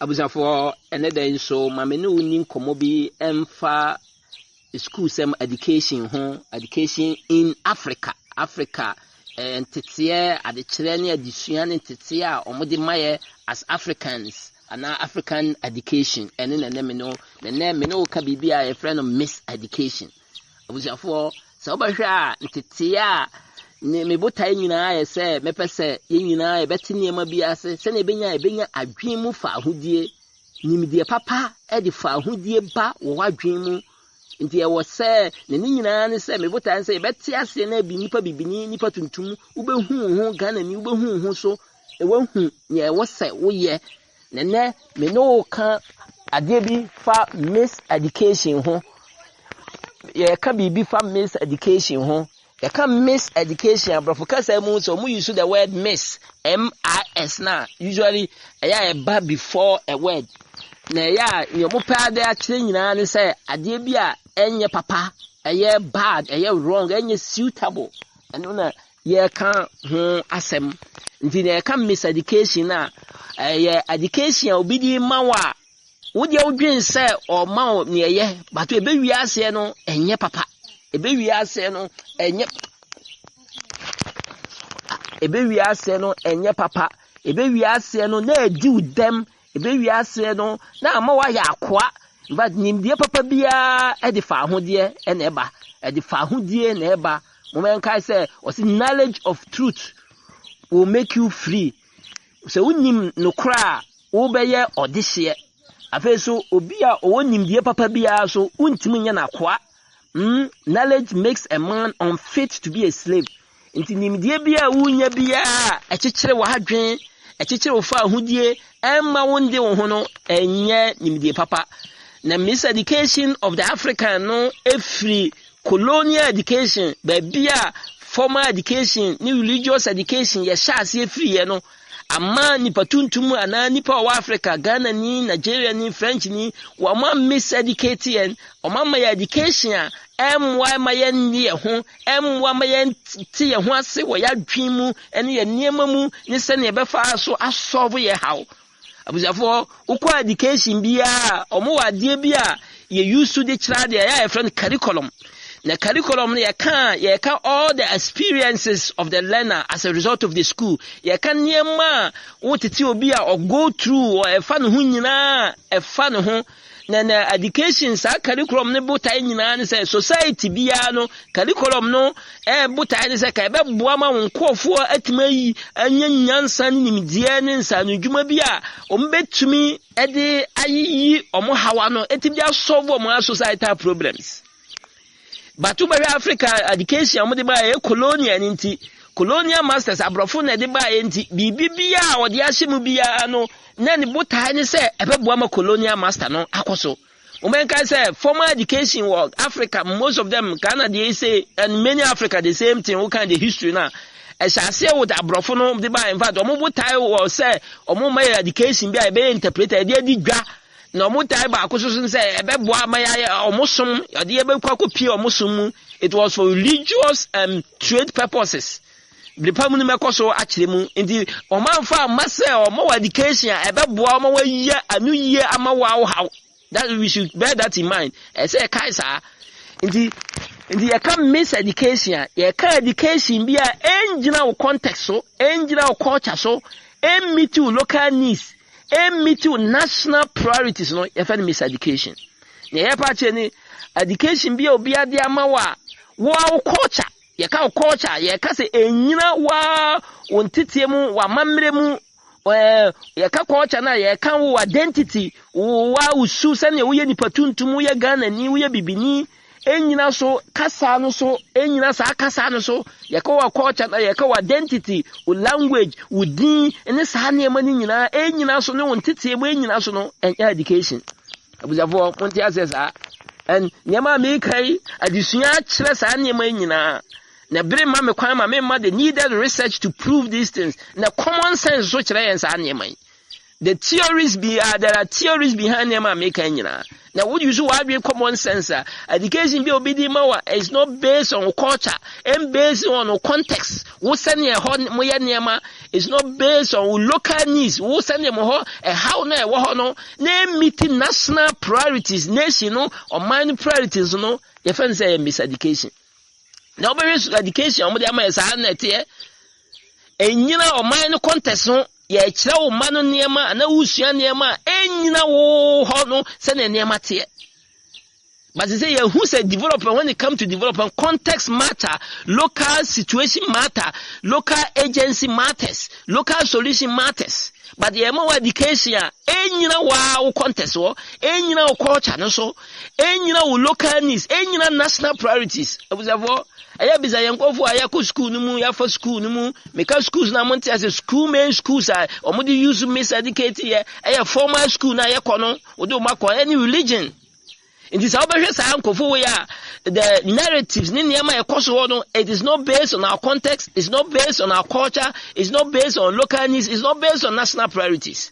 abusafo eneda nso mame no ni nkomo bi emfa school sem education in Africa ntete adekere ne adesua ne ntete a omode maye as Africans ana African education ene me no ka bibia a friend of Miseducation abusafo so obahwe a ntete a ne mebotai nyina ye se mepese ye nyina ye beti niema bi ase se na ebenya adwen mu fa ahodie nimdie papa e de fa ahodie ba wo adwen mu nti e wo se ne nyina ne se mebotai se beti ase na bi nipa bibini nipa tuntum ubehu ho Ghana ni ubehu ho so e wahu ye wo se wo ye ne me no ka ade bi fa Miseducation ho ye ka bibi fa Miseducation ho. You can Miseducation, but for so we use the word miss, M-I-S now. Usually, a bad before a word. Now, your moped there training and say, Adebia, and your papa, a bad, a wrong, and you suitable. And on ye can't asem. Until you can Miseducation now. Education, obedient mawa. Would your dream say, or mount near ye, but we be no, and your papa. Ebe wi ase no enye papa ebe wi ase no na edi udem ebe wi ase no na ama wa ya akoa but nimdie papa bia e de fa ahode e na eba e de fa ahode na eba moment kai say was knowledge of truth will make you free so unim no kra wo be ye odehye afeso obi a owo nimdie papa bia so untimi nya na akoa. Knowledge makes a man unfit to be a slave. Inti nimdie bia wunya bia ekekere wa hadwen ekekere ofa ahudie emma wonde wo ho no enye nimdie papa. Na Miseducation of the African no every colonial education bia formal education ni religious education ye sha ase free no ama nipa tuntum ana nipa wa Africa Ghana ni Nigeria ni French ni wa ma miseducate en o ma ma education emwa ma ye nie ho emwa ma ye ti ye ho ase wo ya dwen mu ene ye niema mu ni se ne be fa so asolve ye how abuzafo ukwa education bia omo wade bia ye use to the child ya friend curriculum. The curriculum you can all the experiences of the learner as a result of the school. You can niema what it will be or go through or a fun hunyina a fun ho. Na education sa curriculum ne botai nyina say society bia no curriculum no botai ne say ka be boa ma wonkofo atmayi anya nyansa ne nimdie ne nsa no dwuma bia ombetumi e de ayi omo hawa no etibia solve omo societal problems. But to Africa education amode ba e colonial nti colonial masters abrofo na de ba nti bibia o de ahyemu bia no na ne botai ne say ebeboa ma colonial master no akoso umenka say formal education world Africa most of them Ghana they say and many Africa the same thing who kind the history now as I say with abrofo no de ba in fact omo botai o say omo ma education bia e be interpreter de di dwa no mutai ba akoso say ebeboa ma ya omosom de e be kwakopie omosom it was for religious and trade purposes the pamu me koso akire mu ndi omanfa mase omo education ebeboa omo wa ye anu ye ama wa how that we should bear that in mind e say kaisa ndi ye can Miseducation ye can education bia engina wo context so engina wo culture so meet you local needs meet you national priorities no ye fa Miseducation na ye pa che ni education bia obi ade ama wa culture ye ka culture ye ka se enyina wa wontete mu wa mamre mu ye ka culture na ye ka wo identity wa usu se ne wo ye nipa tuntum wo ye Ghana ni wo ye bibini enyina so kasa no so enyina sa kasa no so ye ka wa culture na ye ka wa identity wo language wo din ene sa na ema ni nyina enyina so ne wontete mu enyina so no education abuzafo monti asesa and nyama me kai adisua kire sa na ema nyina na bere ma me kwan ma me ma the needed research to prove these things na common sense so kire yen sa na ema the theories there are theories behind them make nyina Now, would you have common sense? Education be obedient is not based on culture and based on context. Who send your horn moya niema is not based on local needs. Who send your moho a how na wohono name meeting national priorities, national or mind priorities. No, your friends say miseducation. Now, education, I'm the here. And you know, mind context. Ye chira mano niema na usua niema enyina wo ho no se na niema te. But they say who say development, when it comes to development, context matter, local situation matter, local agency matters, local solution matters. But the more education enyina wa context wo enyina wo culture no so enyina wo local needs enyina national priorities. Observe aya biza yankofo aya ko school no mu ya for school no mu meka schools na monte as school main schools are omudi use miseducate here aya formal school na ye kono odi o makọ any religion in this obehwe sa yankofo we ya the narratives ni niema e koso no, it is not based on our context, it's not based on our culture, it's not based on local needs, it's not based on national priorities.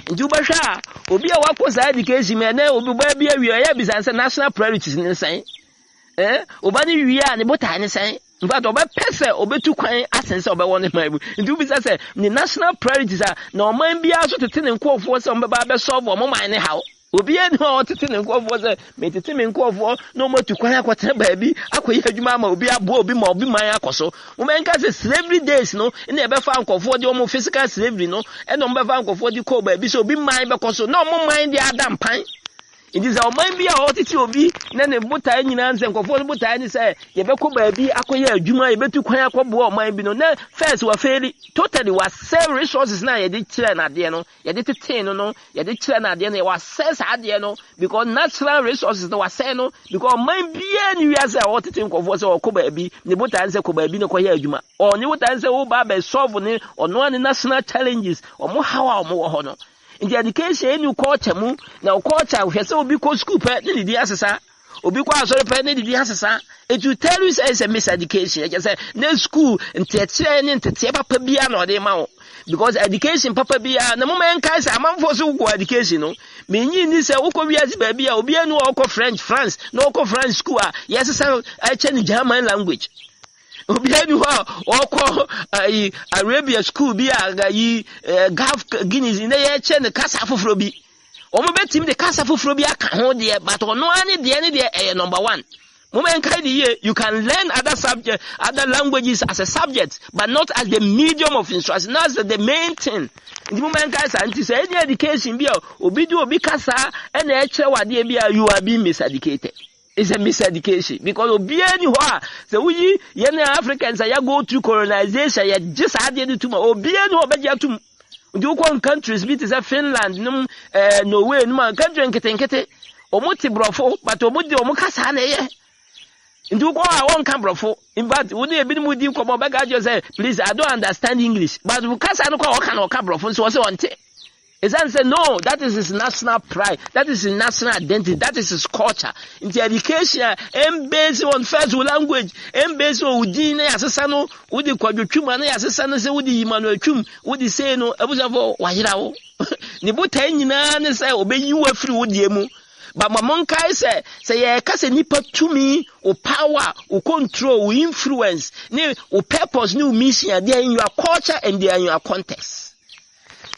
Ndi ubehwa obi a wako sa education me na obi ba bia wi aya biza say national priorities ni nsan obani wiya ne bota ne san in fact oba pese obetu kwan asense oba won maibu nti ubi say the national priorities are na oman bia so tete ne nkofo se omba ba solve omo man ne hawo obi eni ho tete ne nkofo se me tete me nkofo no motu kwan akwotene baabi akoye adwuma ma obi abo obi ma obi man akoso omen ka say slavery days no na ebe fa nkofo de omo physical slavery no e no mba fa nkofo de ko baabi so obi man be koso na omo man de adam pan. It is our mind be a hotity obi na ne buta nyina nse nkofo buta ni say ye be ko baabi akoye adwuma ye betu kwan akobo o man bi no na first wa fairly totally was save resources na ye de kire na de no ye de tete no ye de kire na de no ye was save ade no because natural resources no was say no because man bia ni wi ase a hotity nkofo say o ko baabi ne buta nse ko baabi no ko ye adwuma o ne buta nse wo ba be solve ne ono ani national challenges o mo hawa o mo wo ho no. In the education, you culture mu na culture we say obi ko school pe ni di asesa obi ko asore pe ni di asesa it will tell you say it's a miseducation. I just say na school ntete ni ntete papa bia na ode ma wo because education papa bia na mo men kai say amanfo so go education no me nyi ni say wo ko wiase ba bia obi anu wo ko France no ko French school yes say I change German language obi anu ho okọ Arabia school bi yi Gulf Guineas na ye che ne kasa foforo bi omo betim de kasa foforo bi aka ho de but ono ani de number 1 moment kai de you can learn other languages as a subject but not as the medium of instruction, not as the main thing. The moment kai say anti say any education bi obi do obi kasa na e kire wade bi you are being miseducated. It's a miseducation because obi any ho say we ye na Africans ya go through colonization ya just had you to obi any ho be jatum do kon countries bit is Finland Norway no country nkete omuti brofo but omudi omukasa na ye ndu ko a won kan brofo in fact we dey ebi mu di ko mo be ga just say please I don't understand English but ukasa no ko o kan brofo so say onte. Is that say no, that is his national pride, that is his national identity, that is his culture. In the education, based on first language, based on udine asesano, udi kwadwutwuma na asesano se udi Emmanuel twum, udi say no, abusafo wahirawo. Ni botai nyina ne say obeyi wafiri udi emu. But mamon kai say ye ka se nipa tumi, o power, o control, o influence, ni o purpose, ni o mission, they are in your culture and they are in your context.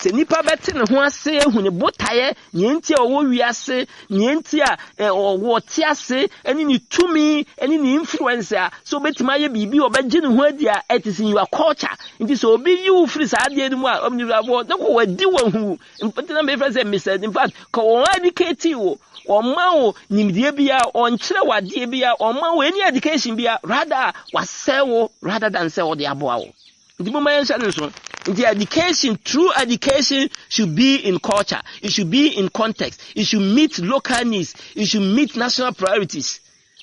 Se nipa beti ne ho ase ehu ne botaye nyenti a wo wiase nyenti a wo ti ase eni ni tumi eni ni influence a so betima ye bibi obegye ne ho adia it is in your culture nti so obi yi wo free sa ade mu a omnirabo na ko wadi wo hu mpete na me friend say message in fact ko won educate wo oma wo nimdie bia on kire wade bia oma wo any education bia rather wasewo rather than say wo de abo awo nti mo mayen sha so. The education, true education should be in culture. It should be in context. It should meet local needs. It should meet national priorities.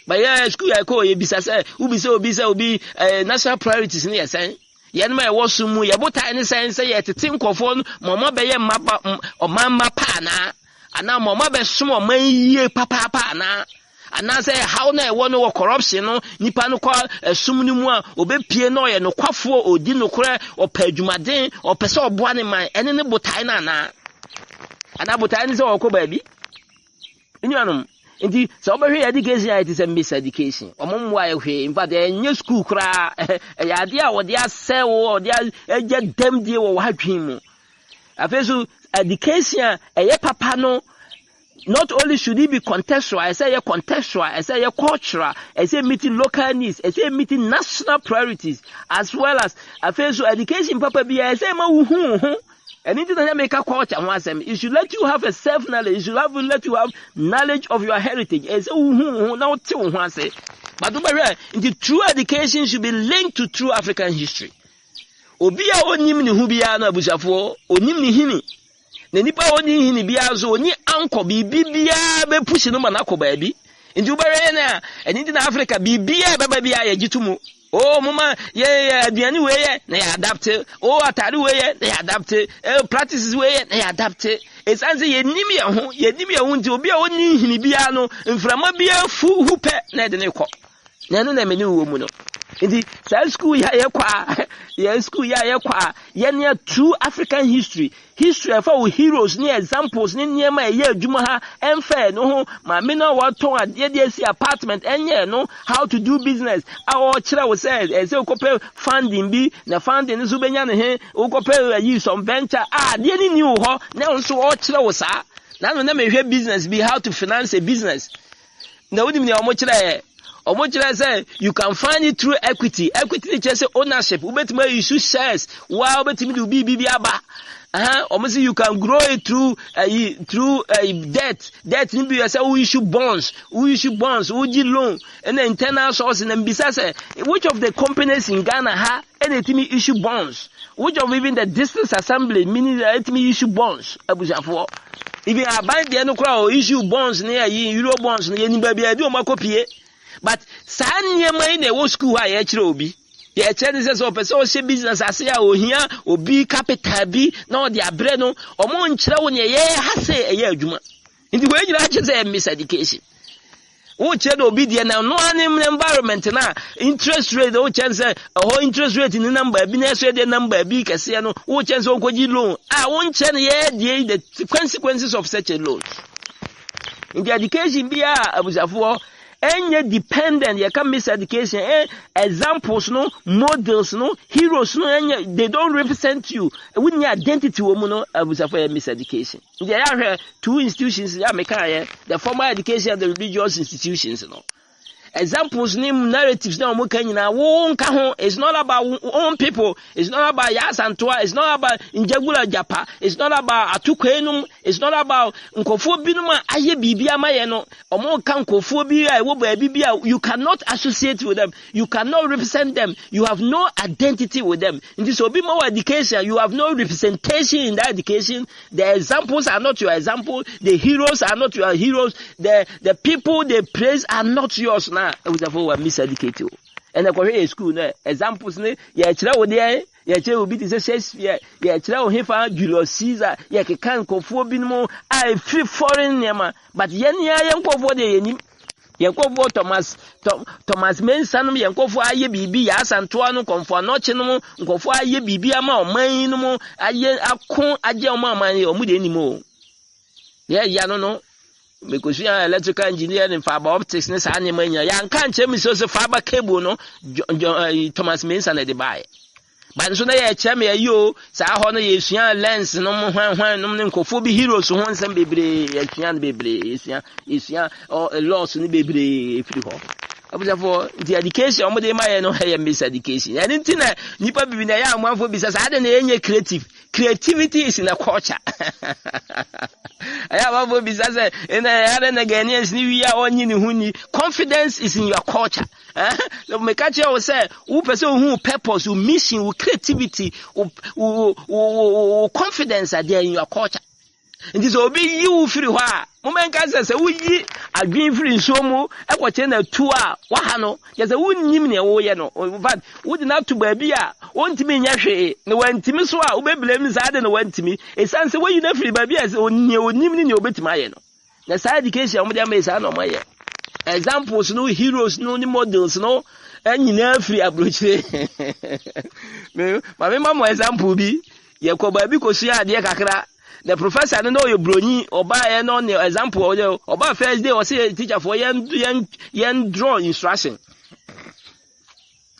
But yeah, school I call you say ubi national priorities in here saying. Yen my wasumu ya bota any saying say ya think of on mama be ye mapa or mama pa na ana mama be sumo man ye papa pa na. And I say how na one no corruption no nipa no kwa sum ni mu a obepie no ye no kwafo odi no kora opadwumaden opese oboa ne man ene ne botai na ana botai ne se okoba bi Anyuanom nti so obehwe education it is a miseducation omomwa ehwe in fact enye school kra ya de a wode asewo ode eje dem die wo hadwen mu afeso education eye papa no not only should it be contextual, I say contextual, I say cultural, I say meeting local needs, I say meeting national priorities, as well as so education papa be I say and into the make a culture it should let you have a self-knowledge, it should let you have knowledge of your heritage. I say now say but the true education should be linked to true African history. Obia onim ni hu bia na abusafo onim ni hini na nipa oni hini bia zo oni anko bibia be pushi no mana ko baabi ndi ubere na eni na Africa bibia baba bia ya gitumu oh mama ye aduane we ye na ya adapt oh atare we ye na ya adapt practices we ye na ya adapt esanze ye nim ye ho ndi obi a oni hini bia no mframa bia fu hupe na de ne ko na no na meni wo mu no ndi school ya school ya kwa ye true African history for heroes ni examples ni niema ye adwuma ha emfa no ho ma me na waton ade de si apartment enye no how to do business awo kire wo say ukopɛ funding bi na funding so benya ne he ukopɛ yi some venture de ni wo ho na nso wo kire wo sa na no na mehwe business bi how to finance a business na wodi me omo kire say you can find it through equity just say ownership ubetime issue shares while ubetime do bibi aba say you can grow it through debt ni be say we issue bonds we give loan and internal source and bisa say which of the companies in Ghana ha anything issue bonds, which of even the distance assembly meaning that me issue bonds abusafo even aband the no crowd issue bonds near euro bonds near ni baby adi o makopie. But sanye mai na wo school ha ye kire obi ye kire se so person o she business ase ya ohia obi capital bi na o de abre no omo nkire wo ne ye hase eye adwuma ndi we nyira kire say miseducation wo kire obi de na no anim environment na interest rate wo kire say ho interest rate ni number bi na so de number bi kese no wo kire say onkoji loan wo nkire ye de the consequences of such a loan in the education bia abusafo enye dependent ye can miseducation examples no models no heroes no enye they don't represent you with your identity woman no abusafo miseducation there are two institutions ya meka the formal education and the religious institutions no examples name narratives na omo kanyina wo nka ho it's not about own people, it's not about yas and toa, it's not about injagula japa, it's not about atukwenum, it's not about nkofo binum aye bibia ma ye no omo kan nkofo bi a wo ba bibia you cannot associate with them, you cannot represent them, you have no identity with them. In this obi more education you have no representation in that education. The examples are not your example, the heroes are not your heroes, the people they praise are not yours. Na abusafo wa miseducate and the school na examples ne ye kire wo de ye kire obi ti say Shakespeare ye kire wo hefa Julius Caesar ye kekan kofo binum I free foreign nema but ye nia ye nkofo de ye nim ye nkofo Thomas Mensanum ye nkofo aye bibi ya asantoa no konfo anoche no nkofo aye bibi ama oman no aye akon aje oman omu de nim o ye ya no because you are electrical engineer in fiber optics ne sa anyemanya ya nka nche mi so fiber cable no Thomas Mensan de buy but so na ya chem ya yo sa ho no ye sua lens no hwan no nkofo bi heroes ho nsem bebre ya sua bebre sua loss ni bebre efiri ho abusafo the education omo de maye no ya miseducation and ntina nipa bibi na ya amwafo bi sa ade na yenye creativity is in a culture. I have a business in a Ghanaians new year on you. Confidence is in your culture. The Mekachi will say, who person who purpose, who mission, who creativity, who confidence are there in your culture. And this will be you free. Moment say we are green free so mo e ko che na tu a wa ha no ye say wonnim ne wo ye no in fact would not to baby a wontimi nya hwe ne wantimi so a obeblem za de ne wantimi e san say we na free baby as onnim ne obetimi aye no na sa education mo de am say na mo ye examples no heroes no ni models no anyina free abrochire me ma mo example bi ye ko baby ko sua ade kakra the professor no you broni oba no example oba first day or say teacher for yen draw instruction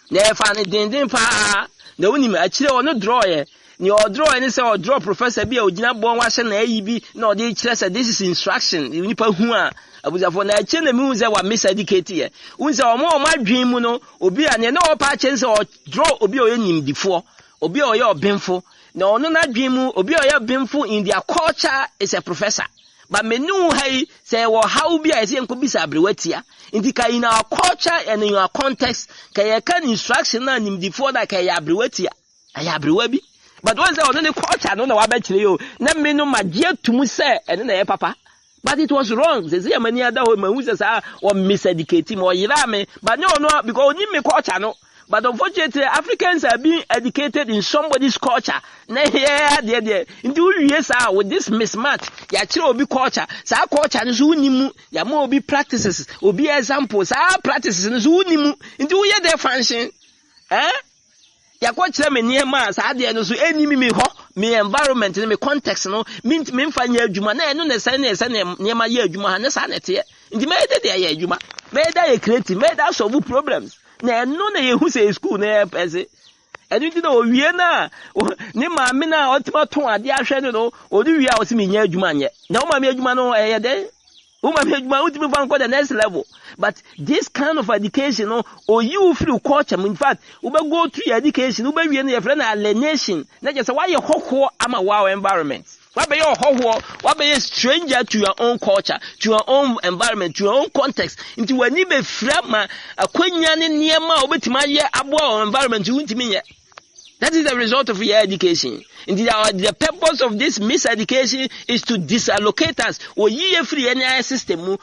na fa ne dindin pa na woni ma akire o no draw ye ni o draw any say o draw professor bi a ogina bon wa hye na ayi bi na o dey kire say this is instruction ni pa hu a abuzafo na akire na mi hu say wa miseducate ye hu say o ma adwen mu no obi a ne na o pa akire say o draw obi o ye nimdifo obi o ye obenfo na ono na adwen mu obi o ye obenfo in their culture is a professor but menu hai say wo how bi a say enko bisa abrewatia inti ka in our culture and in our context ka ye kan instruction na nimdifo da ka ya abrewatia aya abrewa bi but once ono ne culture no na wa ba kire yo na menu magie tumu say ene na ye papa but it was wrong say say mani ada ho mahu say o miseducate me o yira me but no because oni me culture no. But unfortunately, Africans are being educated in somebody's culture. With this mismatch, ya chiro obi culture. Sa culture ni so nimu, ya mo obi practices, obi examples, sa practices ni so nimu. Into ye dey function. Ya kwa chira me niema sa de no so enimi me ho, me environment me context no, me mfa nya adwuma na eno na say niema ye adwuma ha ne sa na te. Nti me dey ye adwuma. Me dey creative, me dey solve problems. Na no na yehu say school na pese enu ti na owie na ni ma me na otima ton ade ahwe no odi wie a osimi nya adwuma nye na o ma me adwuma no ye de o ma me adwuma utimi fan ko the next level but this kind of education no o you feel culture in fact we go through education we wie na your friend alienation na just why you hokho ama wow environment. What be your whole? What be a stranger to your own culture, to your own environment, to your own context? Into when you be frama a quenyan near ma obetimaya abo environment you won't mean. That is the result of your education. Indeed, the purpose of this miseducation is to disalocate us. Or ye free any system. Ube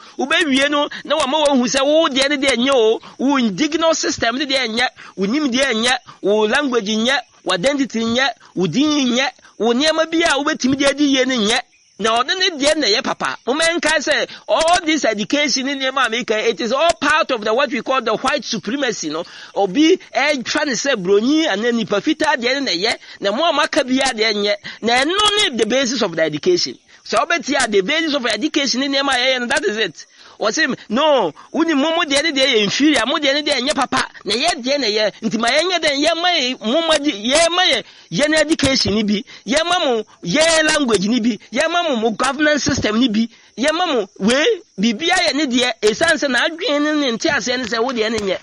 no one who say, oh, the other day, no, who indignant system, the day, we nim the language in yet, identity in yet, din yet. Wonyama bia ubetimi de adi ye ne nye na odne de na ye papa women can say all this education in America it is all part of the what we call the white supremacy no obi trying to say broni and then nipafita de na ye na mo amaka bia de nye na no need the basis of the education so obetia the basis of education in America and that is it. Was him no uni momo de inferior mo de nye papa na ye de na ye nti ma ye de ye mai momo ye mai ye na education ni bi ye mamu ye language ni bi ye mamu mo governance system ni bi ye mamu we bibia ye ne de esanse na adwen ne nti ase ne se wo de ne nye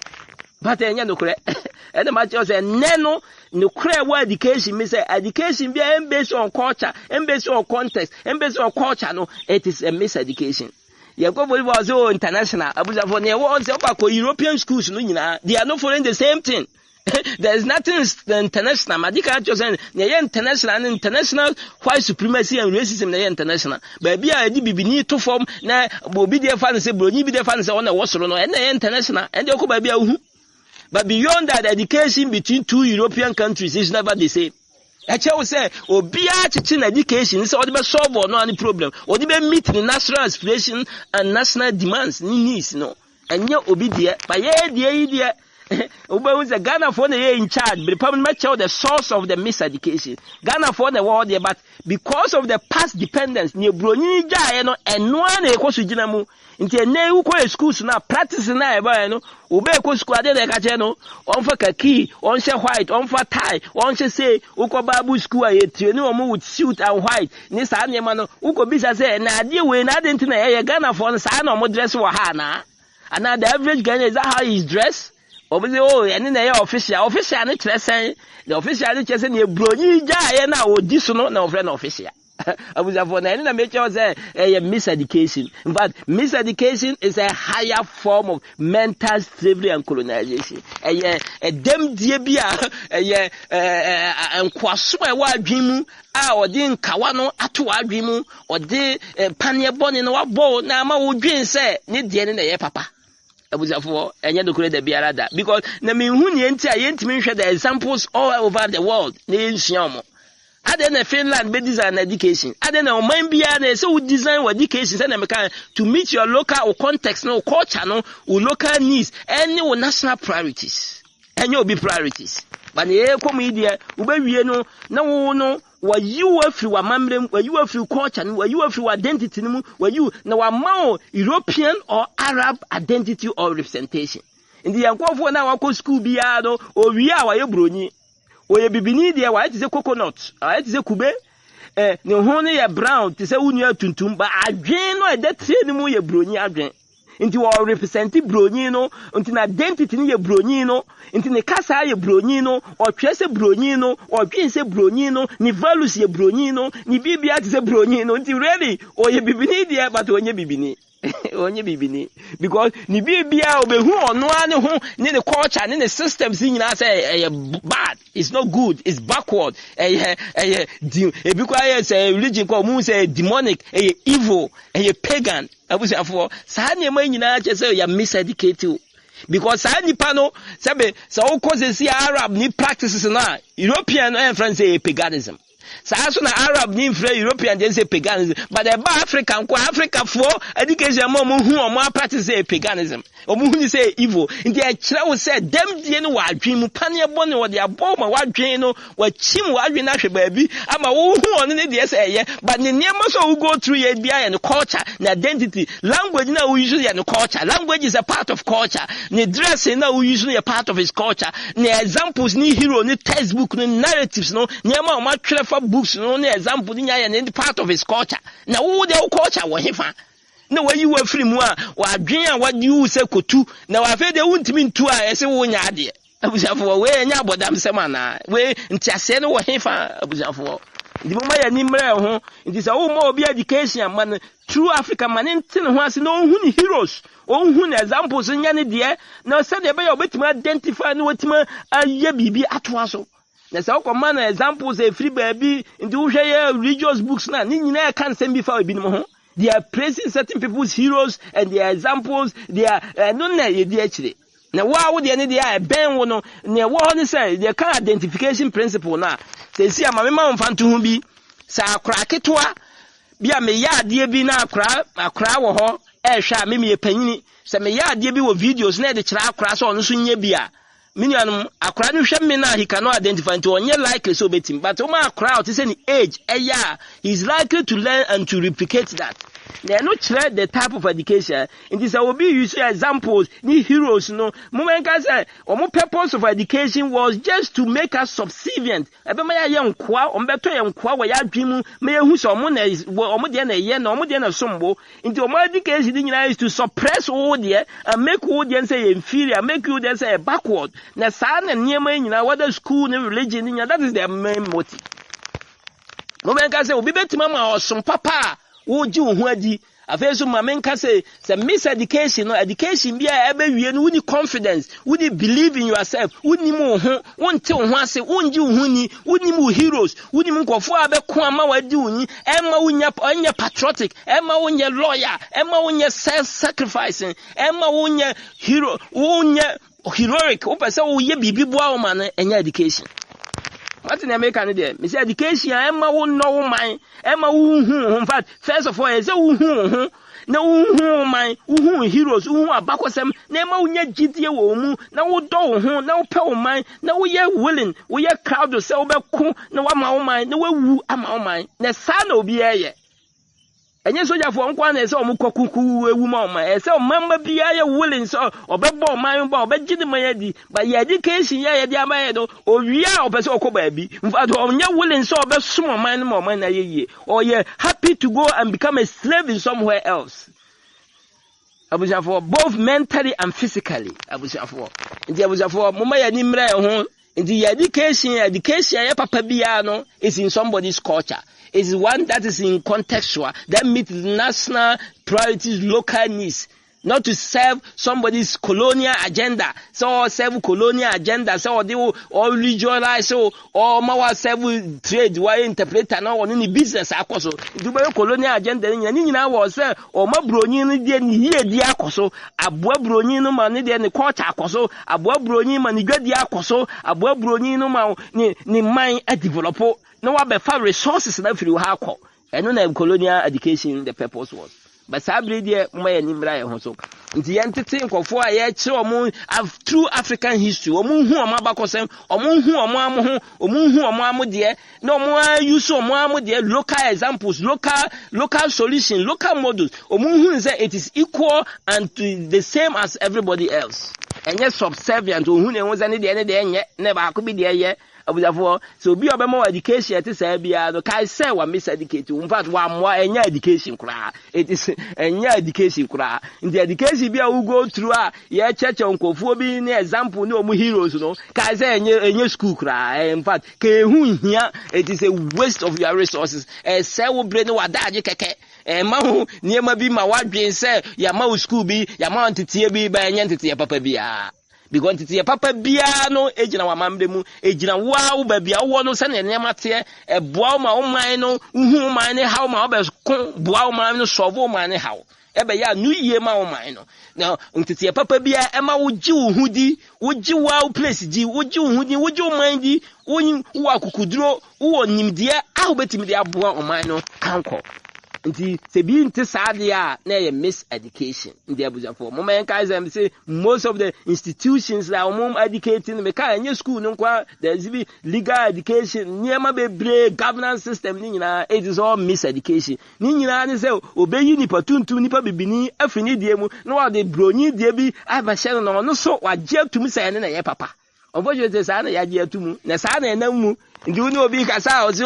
but enye no kure e de ma che say neno no kure wa education me say education be based on culture based on context based on culture no it is a miseducation. You go was so international. Abuja for near one European schools, they are not following the same thing. There is nothing international. Madika just saying international white supremacy and racism international. But be I did be to form na be there fans say brony be there fans on the was no and international and they could be. But beyond that, education between two European countries is never the same. I tell say obia teaching education so they be solve or no any problem or they be meet the national aspiration and national demands needs no and you obi there but yeah Oba the Ghana for the in charge but the problem match the source of the miseducation Ghana for the world there but because of the past dependence ni broni ja no eno na ekosu gina mu nti na uko schools na practice na e ba no oba ekɔ school ade na ka che no onfa kaki onse white onfa tie onse say uko babu school a yetire ni omo with suit and white ni sa na ma no uko bisa say na ade we na ade nti na ye Ghana for no sa na omo dress wa ha na and the average Ghanaian is that how he is dressed. Obviously, oh, and then official and the official and the brony ja na o disono na friend official. I was for na make sure say a miseducation. In fact, miseducation is a higher form of mental slavery and colonization. A dem die bia nkwaso e wa adwimu a odi nkawa no ato adwimu odi panie boni no wabo na ma wo dwen say ne die ne ye papa. Abuzafo enye dokure de biara da because na me hu ne enti a yentimi hwe the examples all over the world na ensuamo ade na Finland be design education ade na oman bia na so design education say na me kan to meet your local context no culture no local needs any national priorities enye obi priorities but na e come idea ube wie no na wo no wa you afri wa mamrem wa you afri culture wa you afri identity mu wa you na wa ma European or Arab identity or representation ndi yankofo na wa school bia no owi a wa ye broni oye bibini de wa ite coconut wa ite kube ne ho ne ye brown te se unua tuntum ba adwen no e de tre ni mu ye broni adwen nti wa represent broni no nti na identity ni ye broni no nti ne kasa ye broni no o twese broni no o dwense broni no ni values ye broni no ni bibia te se broni no nti really oye bibini de but onye bibini onye bibini because ni bibia obehu ono ane ho ni the culture ni the systems nyina say bad, it's not good, it's backward, because religion ko mu say demonic, evil, pagan. Abusafo sa na ema nyina che say ya miseducated because sa nipa no sabe sa o cause see Arab ni practices na European and France say paganism. So na Arab ni free European they say paganism, but the African for education mo hu o mo practice say paganism o mo hu say evil in the kira wo say dem die no wa adwen mu pane bo ne wo de abo ma wa adwen no wa chim wa adwen na hwe baabi ama wo hu on ne de say ye but ne niam so wo go through ye bia and culture na identity language na we usually and culture, language is a part of culture, ne dressing na we usually a part of his culture, ne examples ni hero ni textbook ni narratives no niam o ma twere fa books no ne example ni nya ne part of his culture na wo de culture wo hefa na wayi wa free mu a wa adwen a wadi u se kotu na wa fe de wuntimi ntu a ese wo nya ade abusafo we nya abodam sema na we ntiase ne wo hefa abusafo ndi mo ya ni mre ho ndi sa wo mo obi education man true Africa man ntin ho ase na ohun ni heroes ohun examples nya ne de na se de be ya obetima identify na wetima aye bibi atoa so na sa ko man examples e free baby ndi wo hwe religious books na ni nyina kan sem bi fa obi no ho. They are praising certain people's heroes and their examples. They are no na ye di akire. Na wa wo de ne de a ben wo no na wo ne say they can identification principle na. Say see ama me ma mfanto hu bi sa akra ketwa bi a me ya ade bi na akra wo ho e hwa me me panyini se me ya ade bi wo videos na de kira akra so no so nya bi a minianum akra no hwɛ me na he cannot identify until onye likely so betim but o ma akra out say ni age he's likely to learn and to replicate that. They are not clear the type of education. In this, I will be using examples, ni heroes, no. Moment I say, our purpose of education was just to make us subservient. Ebe ma ya young kwa, ombeto young kwa, wa ya dream, me who so mo na ye na omo de na sombo. Into our education is to suppress all there and make all them say inferior, make you them say backward. Na sa na niema nyina whether school ni religion ni that is their main motive. Moment I say, obi betima ma osom papa. Woji wo adi afeso mamenka say miseducation no education bia ebe wie no woni confidence woni believe in yourself woni mo ho wonte wo ho ase wonji wo ho ni woni mo heroes woni mo nkofo abeko ama wadi woni ema wonya onye patriotic ema wonya lawyer ema wonya self sacrificing ema wonya hero wonya heroic opese wo ye bibi boa wo man enya education. What in America there? Me say education Emma won no mind. Emma who in fact first of all is who no mind who heroes who are bakwasem na ma wonya gidie wo mu na wo do ho na wo pe wo mind na wo ye willing wo ye crowd say wo be ko na wa ma wo mind na wo wu ama wo mind na sa na obi eye enye soja fo nkwa na ese omukokuku ewu ma oma ese omamba bia ye willing so obebo man ba obegide man yadi ba ye education ye de amaye do owia opese okoba bi mfato onye willing so obesom man ma man na ye or ye happy to go and become a slave in somewhere else. Abusafo both mentally and physically. Abusafo ndi abusafo mama ya ni mra ho ndi education ye papa bia no is in somebody's culture. Is one that is in contextual, that meets national priorities, local needs, not to serve somebody's colonial agenda. So serve colonial agenda, so they will all regionalize, so or more serve trade, why interpret and all any business. So the colonial agenda, you know, was or my brony here, diacoso, a boa brony no money, then the quarter coso, a boa brony money, good diacoso, a boa brony no man, ni mind a developer. No one be resources enough for you how and no colonial education the purpose was. but sabri de mo ya nimra ye ho so nti ye ntete nkofo a ye kire omo true African history omo hu omo abakosem omo hu omo amho omo hu omo amode na omo use omo amode local examples local solution local models omo hu say it is equal and the same as everybody else enye subservient ohu ne ho zane de enye ne ba ko bi de ye abudafo so bi obema education te say bia no kai say wa miseducate in fact wa mo enya education kura it is enya education kura in the education bia we go through ye church onkofuo bi ne example ne omu heroes no kai say enya school kura in fact ke hu hia it is a waste of your resources say wo bre ne wadaje keke ma hu niema bi ma wadwen say ya ma school bi ya ma ntetie bi ba enya ntetie papa bia because ntetie papa bia no ejina wa mambe mu ejina wa wo ba bia wo no se ne niema te eboa ma wo man no hu man ne how ma wo be ko boa wo man no solve man ne how ebe ya nu yie ma wo man no now ntetie papa bia e ma wo gi wo hudi wo gi wa place gi wo gi wo hudi wo gi wo man di wo akukuduro wo nimdie a wo betimi de aboa wo man no kanko nti se bi nti saade a na ye miseducation ndi abuzafo mo men kai them say most of the institutions that are educating me kai any school no kwa there's be legal education niema bebre governance system ni nyina it is all miseducation ni nyina ni say obeyi nipa tuntum nipa bibini afini die mu na wa de broni die bi aba hye no so wa je atum say ne na ye papa obojete sa na ya je atum na sa na enam mu ndi uni obi kasa o say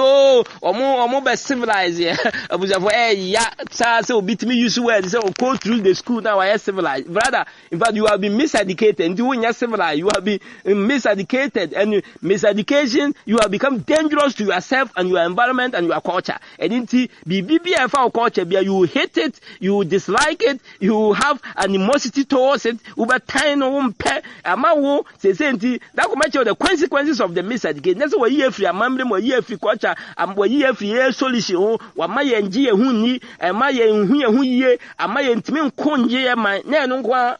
omo be civilized ya abuzafo ya sa say obi timi use word say o go through the school now I civilized brother in fact you have been miseducated ndi when you civilized you have been miseducated and miseducation you have become dangerous to yourself and your environment and your culture edinti bibia fa culture bia you hate it you dislike it you have animosity towards it over time no mpe amawo say nti that go match the consequences of the miseducation that's why you amamre mo yi afi culture am yi afi ye solution ho wa ma ye ngie hu ni ma ye hu ye ama ye ntimi nkonje ye man na eno nkwa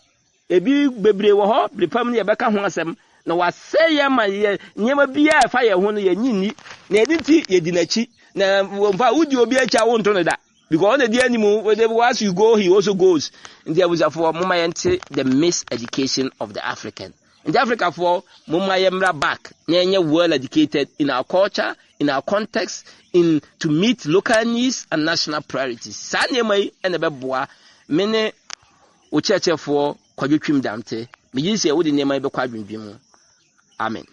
ebi bebre wo ho brepam ne ye beka ho asem na wa say ye ma ye nyema bia afa ye ho no ye nyini na edinti ye dinachi na mfa udi obi acha wo nto no da because on the day animu once you go he also goes and there was a for moment the miseducation of the African. In the Africa for Mumayemra back, nye well educated in our culture, in our context, in to meet local needs and national priorities. Sanye mai ene beboa mene ucheche for kwadwetwim dante. Me yisi e wodi nema be kwadwendwim. Amen.